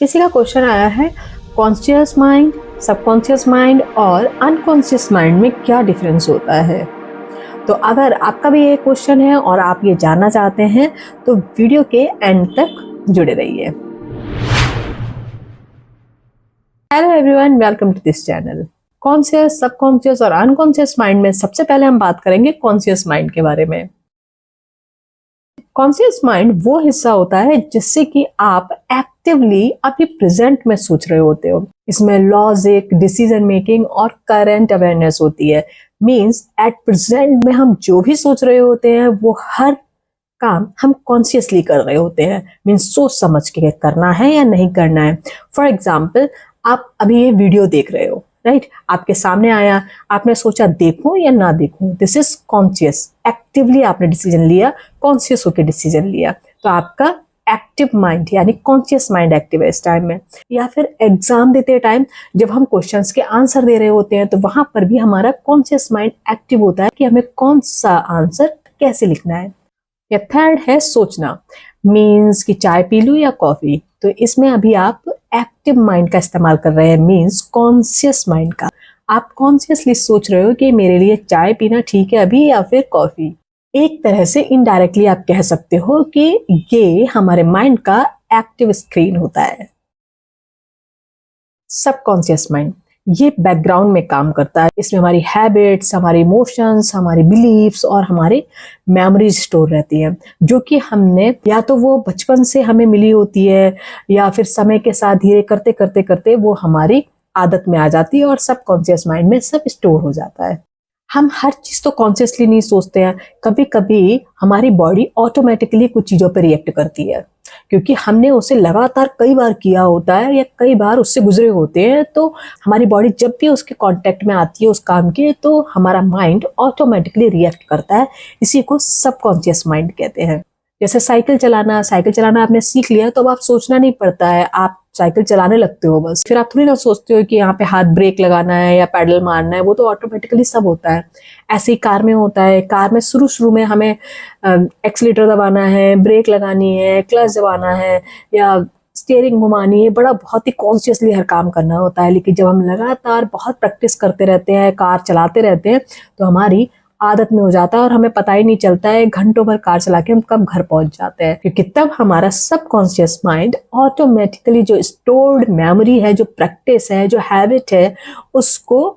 किसी का क्वेश्चन आया है, कॉन्शियस माइंड, सबकॉन्शियस माइंड और अनकॉन्शियस माइंड में क्या डिफरेंस होता है। तो अगर आपका भी ये क्वेश्चन है और आप ये जानना चाहते हैं तो वीडियो के एंड तक जुड़े रहिए। Hello everyone, welcome to this channel. Conscious, subconscious और अनकॉन्शियस माइंड में सबसे पहले हम बात करेंगे कॉन्शियस माइंड के बारे में। कॉन्शियस माइंड वो हिस्सा होता है जिससे कि आप एक्टिवली अभी प्रेजेंट में सोच रहे होते हो। इसमें लॉजिक, डिसीजन मेकिंग और करंट अवेयरनेस होती है। मींस एट प्रेजेंट में हम जो भी सोच रहे होते हैं वो हर काम हम कॉन्शियसली कर रहे होते हैं। मीन्स सोच समझ के करना है या नहीं करना है। फॉर एग्जाम्पल, आप अभी ये वीडियो देख रहे हो, राइट? आपके सामने आया, आपने सोचा देखूं या ना देखूं। This is conscious. एक्टिवली आपने डिसीजन लिया, कॉन्शियस होकर डिसीजन लिया। तो आपका एक्टिव माइंड यानी कॉन्शियस माइंड एक्टिव है इस टाइम में। या फिर एग्जाम देते टाइम जब हम क्वेश्चंस के आंसर दे रहे होते हैं तो वहां पर भी हमारा कॉन्शियस माइंड एक्टिव होता है कि हमें कौन सा आंसर कैसे लिखना है। या थर्ड है सोचना। मीन्स कि चाय पी लूं या कॉफी। तो इसमें अभी आप एक्टिव माइंड का इस्तेमाल कर रहे हैं, मीन्स कॉन्शियस माइंड का। आप कॉन्शियसली सोच रहे हो कि मेरे लिए चाय पीना ठीक है अभी या फिर कॉफी। एक तरह से इनडायरेक्टली आप कह सकते हो कि ये हमारे माइंड का एक्टिव स्क्रीन होता है। सबकॉन्शियस माइंड ये बैकग्राउंड में काम करता है। इसमें हमारी हैबिट्स, हमारे इमोशंस, हमारी बिलीव्स और हमारे मेमोरीज स्टोर रहती हैं, जो कि हमने या तो वो बचपन से हमें मिली होती है या फिर समय के साथ धीरे करते करते करते वो हमारी आदत में आ जाती है और सबकॉन्शियस माइंड में सब स्टोर हो जाता है। हम हर चीज तो कॉन्शियसली नहीं सोचते हैं। कभी कभी हमारी बॉडी ऑटोमेटिकली कुछ चीजों पर रिएक्ट करती है क्योंकि हमने उसे लगातार कई बार किया होता है या कई बार उससे गुजरे होते हैं। तो हमारी बॉडी जब भी उसके कांटेक्ट में आती है उस काम के, तो हमारा माइंड ऑटोमेटिकली रिएक्ट करता है। इसी को सबकॉन्शियस माइंड कहते हैं। जैसे साइकिल चलाना आपने सीख लिया तो अब आप सोचना नहीं पड़ता है, आप साइकिल चलाने लगते हो बस। फिर आप थोड़ी ना सोचते हो कि यहाँ पे हाथ ब्रेक लगाना है या पैडल मारना है, वो तो ऑटोमेटिकली सब होता है। ऐसे ही कार में होता है। कार में शुरू में हमें एक्सीलेटर दबाना है, ब्रेक लगानी है, क्लच दबाना है या स्टीयरिंग घुमानी है, बहुत ही कॉन्शियसली हर काम करना होता है। लेकिन जब हम लगातार बहुत प्रैक्टिस करते रहते हैं, कार चलाते रहते हैं, तो हमारी आदत में हो जाता है और हमें पता ही नहीं चलता है घंटों भर कार चला के हम कब घर पहुंच जाते हैं। क्योंकि तब हमारा सबकॉन्शियस माइंड ऑटोमेटिकली जो स्टोर्ड मेमोरी है, जो प्रैक्टिस है, जो हैबिट है, उसको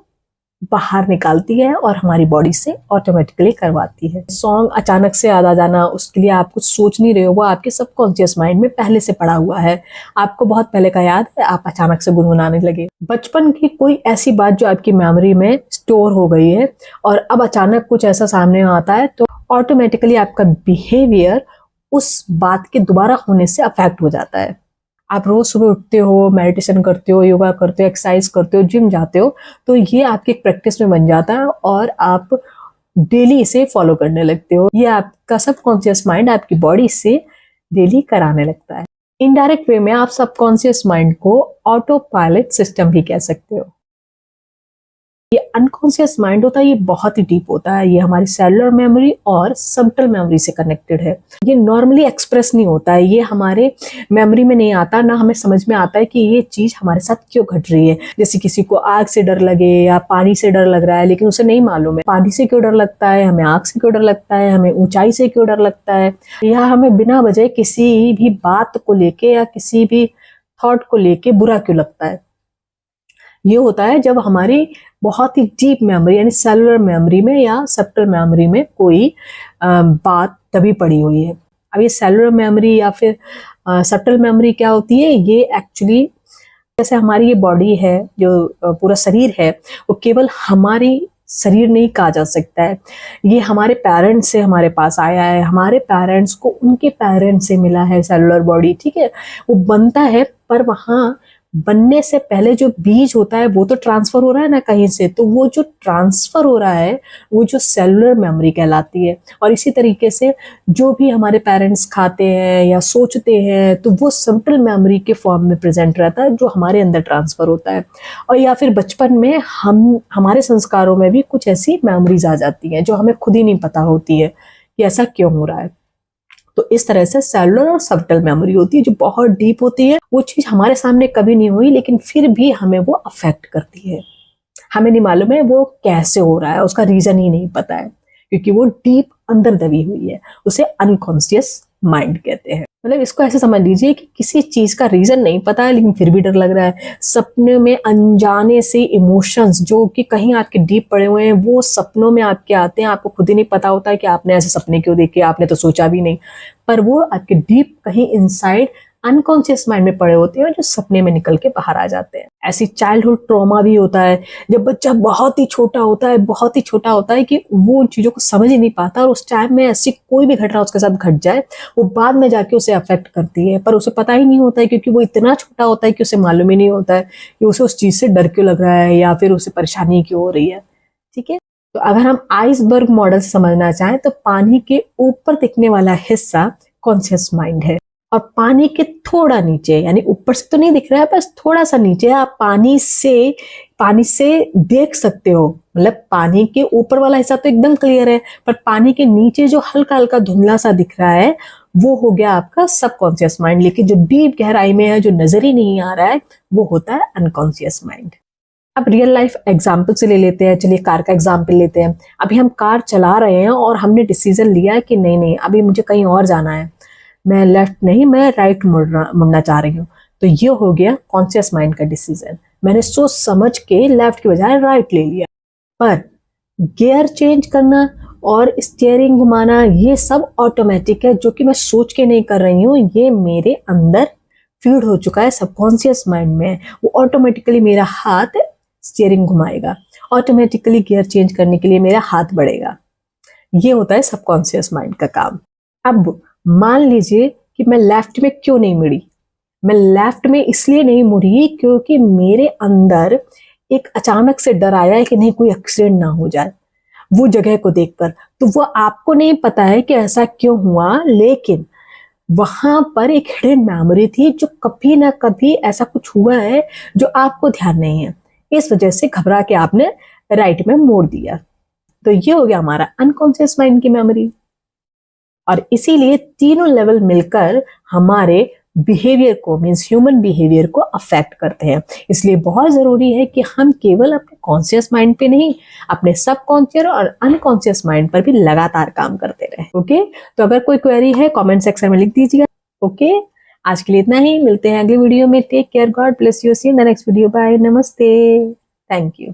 बाहर निकालती है और हमारी बॉडी से ऑटोमेटिकली करवाती है। सॉन्ग अचानक से याद आ जाना, उसके लिए आप कुछ सोच नहीं रहे हो, वो आपके सबकॉन्शियस माइंड में पहले से पड़ा हुआ है। आपको बहुत पहले का याद है, आप अचानक से गुनगुनाने लगे। बचपन की कोई ऐसी बात जो आपकी मेमोरी में स्टोर हो गई है और अब अचानक कुछ ऐसा सामने आता है तो ऑटोमेटिकली आपका बिहेवियर उस बात के दोबारा होने से अफेक्ट हो जाता है। आप रोज सुबह उठते हो, मेडिटेशन करते हो, योगा करते हो, एक्सरसाइज करते हो, जिम जाते हो, तो ये आपकी एक प्रैक्टिस में बन जाता है और आप डेली इसे फॉलो करने लगते हो। ये आपका सबकॉन्शियस माइंड आपकी बॉडी से डेली कराने लगता है। इनडायरेक्ट वे में आप सबकॉन्शियस माइंड को ऑटो पायलट सिस्टम भी कह सकते हो। ये अनकॉन्शियस माइंड होता है, ये बहुत ही डीप होता है। ये हमारी सेलुलर मेमोरी और सबटल मेमोरी से कनेक्टेड है। ये नॉर्मली एक्सप्रेस नहीं होता है, ये हमारे मेमोरी में नहीं आता, ना हमें समझ में आता है कि ये चीज हमारे साथ क्यों घट रही है। जैसे किसी को आग से डर लगे या पानी से डर लग रहा है, लेकिन उसे नहीं मालूम है पानी से क्यों डर लगता है, हमें आग से क्यों डर लगता है, हमें ऊंचाई से क्यों डर लगता है, या हमें बिना वजह किसी भी बात को लेके या किसी भी थॉट को लेके बुरा क्यों लगता है। ये होता है जब हमारी बहुत ही डीप मेमोरी यानी सेलुलर मेमोरी में या सबटल मेमोरी में कोई बात दबी पड़ी हुई है। अब ये सेलुलर मेमोरी या फिर सबटल मेमोरी क्या होती है, ये एक्चुअली जैसे हमारी ये बॉडी है, जो पूरा शरीर है, वो केवल हमारी शरीर नहीं कहा जा सकता है। ये हमारे पेरेंट्स से हमारे पास आया है, हमारे पेरेंट्स को उनके पेरेंट्स से मिला है सेलुलर बॉडी, ठीक है। वो बनता है पर वहाँ बनने से पहले जो बीज होता है वो तो ट्रांसफर हो रहा है ना कहीं से, तो वो जो ट्रांसफर हो रहा है वो जो सेलुलर मेमोरी कहलाती है। और इसी तरीके से जो भी हमारे पेरेंट्स खाते हैं या सोचते हैं तो वो सबटल मेमोरी के फॉर्म में प्रेजेंट रहता है, जो हमारे अंदर ट्रांसफर होता है। और या फिर बचपन में हमारे संस्कारों में भी कुछ ऐसी मेमोरीज आ जाती हैं जो हमें खुद ही नहीं पता होती है कि ऐसा क्यों हो रहा है। तो इस तरह से सेलुलर और सबटल मेमोरी होती है जो बहुत डीप होती है। वो चीज हमारे सामने कभी नहीं हुई लेकिन फिर भी हमें वो अफेक्ट करती है। हमें नहीं मालूम है वो कैसे हो रहा है, उसका रीजन ही नहीं पता है, क्योंकि वो डीप अंदर दबी हुई है। उसे अनकॉन्शियस माइंड कहते हैं। मतलब इसको ऐसे समझ लीजिए कि किसी चीज का रीजन नहीं पता है लेकिन फिर भी डर लग रहा है। सपने में अनजाने से इमोशंस जो कि कहीं आपके डीप पड़े हुए हैं वो सपनों में आपके आते हैं, आपको खुद ही नहीं पता होता है कि आपने ऐसे सपने क्यों देखे, आपने तो सोचा भी नहीं, पर वो आपके डीप कहीं इनसाइड अनकॉन्शियस माइंड में पड़े होते हैं जो सपने में निकल के बाहर आ जाते हैं। ऐसी चाइल्डहुड ट्रॉमा भी होता है जब बच्चा बहुत ही छोटा होता है, बहुत ही छोटा होता है कि वो उन चीजों को समझ ही नहीं पाता और उस टाइम में ऐसी कोई भी घटना उसके साथ घट जाए वो बाद में जाके उसे अफेक्ट करती है, पर उसे पता ही नहीं होता है क्योंकि वो इतना छोटा होता है कि उसे मालूम ही नहीं होता है कि उसे उस चीज से डर क्यों लग रहा है या फिर उसे परेशानी क्यों हो रही है। ठीक है, तो अगर हम आइसबर्ग मॉडल से समझना चाहें तो पानी के ऊपर दिखने वाला हिस्सा कॉन्शियस माइंड है और पानी के थोड़ा नीचे, यानी ऊपर से तो नहीं दिख रहा है, बस थोड़ा सा नीचे आप पानी से देख सकते हो। मतलब पानी के ऊपर वाला हिस्सा तो एकदम क्लियर है, पर पानी के नीचे जो हल्का हल्का धुंधला सा दिख रहा है वो हो गया आपका सबकॉन्शियस माइंड। लेकिन जो डीप गहराई में है, जो नजर ही नहीं आ रहा है, वो होता है अनकॉन्शियस माइंड। अब रियल लाइफ एग्जाम्पल से ले लेते हैं। चलिए कार का एग्जाम्पल लेते हैं। अभी हम कार चला रहे हैं और हमने डिसीजन लिया है कि नहीं नहीं अभी मुझे कहीं और जाना है, मैं लेफ्ट नहीं मैं राइट मुड़ना चाह रही हूँ। तो ये हो गया कॉन्शियस माइंड का डिसीजन। मैंने सोच समझ के लेफ्ट के बजाय राइट ले लिया। पर गियर चेंज करना और स्टीयरिंग घुमाना ये सब ऑटोमेटिक है, जो कि मैं सोच के नहीं कर रही हूँ, ये मेरे अंदर फीड हो चुका है, सबकॉन्शियस माइंड में। वो ऑटोमेटिकली मेरा हाथ स्टीयरिंग घुमाएगा, ऑटोमेटिकली गियर चेंज करने के लिए मेरा हाथ बढ़ेगा। ये होता है सबकॉन्शियस माइंड का काम। अब मान लीजिए कि मैं लेफ्ट में क्यों नहीं मुड़ी। मैं लेफ्ट में इसलिए नहीं मुड़ी क्योंकि मेरे अंदर एक अचानक से डर आया है कि नहीं कोई एक्सीडेंट ना हो जाए वो जगह को देखकर। तो वो आपको नहीं पता है कि ऐसा क्यों हुआ, लेकिन वहां पर एक हिडन मेमोरी थी जो कभी ना कभी ऐसा कुछ हुआ है जो आपको ध्यान नहीं है। इस वजह से घबरा के आपने राइट में मोड़ दिया। तो ये हो गया हमारा अनकॉन्शियस माइंड की मेमोरी। और इसीलिए तीनों लेवल मिलकर हमारे बिहेवियर को, मीन्स ह्यूमन बिहेवियर को अफेक्ट करते हैं। इसलिए बहुत जरूरी है कि हम केवल अपने कॉन्शियस माइंड पे नहीं, अपने सबकॉन्शियस और अनकॉन्शियस माइंड पर भी लगातार काम करते रहें। ओके, तो अगर कोई क्वेरी है कमेंट सेक्शन में लिख दीजिएगा। ओके, आज के लिए इतना ही, मिलते हैं अगले वीडियो में। Take care, god bless you, see in the next video, bye, नमस्ते, थैंक यू।